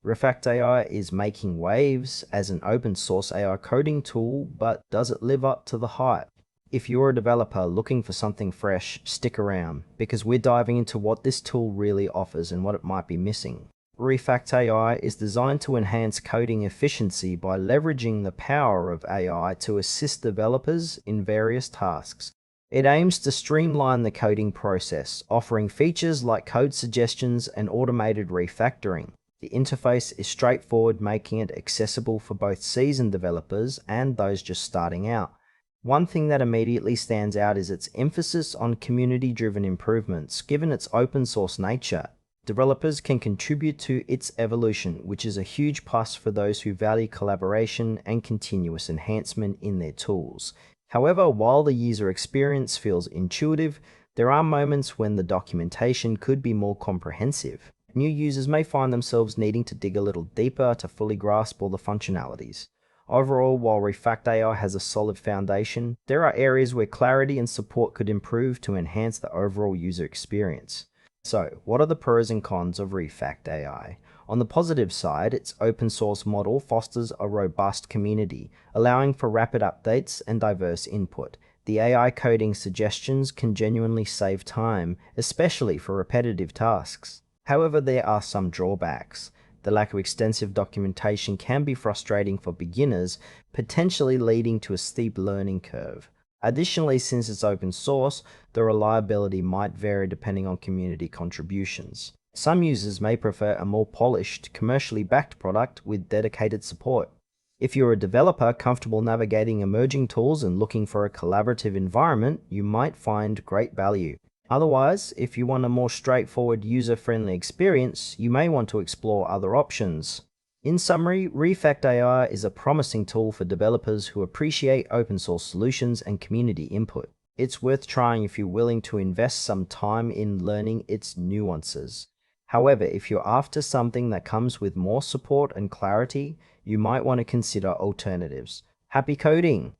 Refact AI is making waves as an open source AI coding tool, but does it live up to the hype? If you're a developer looking for something fresh, stick around, because we're diving into what this tool really offers and what it might be missing. Refact AI is designed to enhance coding efficiency by leveraging the power of AI to assist developers in various tasks. It aims to streamline the coding process, offering features like code suggestions and automated refactoring. The interface is straightforward, making it accessible for both seasoned developers and those just starting out. One thing that immediately stands out is its emphasis on community-driven improvements. Given its open source nature, developers can contribute to its evolution, which is a huge plus for those who value collaboration and continuous enhancement in their tools. However, while the user experience feels intuitive, there are moments when the documentation could be more comprehensive. New users may find themselves needing to dig a little deeper to fully grasp all the functionalities. Overall, while Refact AI has a solid foundation, there are areas where clarity and support could improve to enhance the overall user experience. So, what are the pros and cons of Refact AI? On the positive side, its open source model fosters a robust community, allowing for rapid updates and diverse input. The AI coding suggestions can genuinely save time, especially for repetitive tasks. However, there are some drawbacks. The lack of extensive documentation can be frustrating for beginners, potentially leading to a steep learning curve. Additionally, since it's open source, the reliability might vary depending on community contributions. Some users may prefer a more polished, commercially backed product with dedicated support. If you're a developer comfortable navigating emerging tools and looking for a collaborative environment, you might find great value. Otherwise, if you want a more straightforward, user-friendly experience, you may want to explore other options. In summary, Refact AI is a promising tool for developers who appreciate open source solutions and community input. It's worth trying if you're willing to invest some time in learning its nuances. However, if you're after something that comes with more support and clarity, you might want to consider alternatives. Happy coding!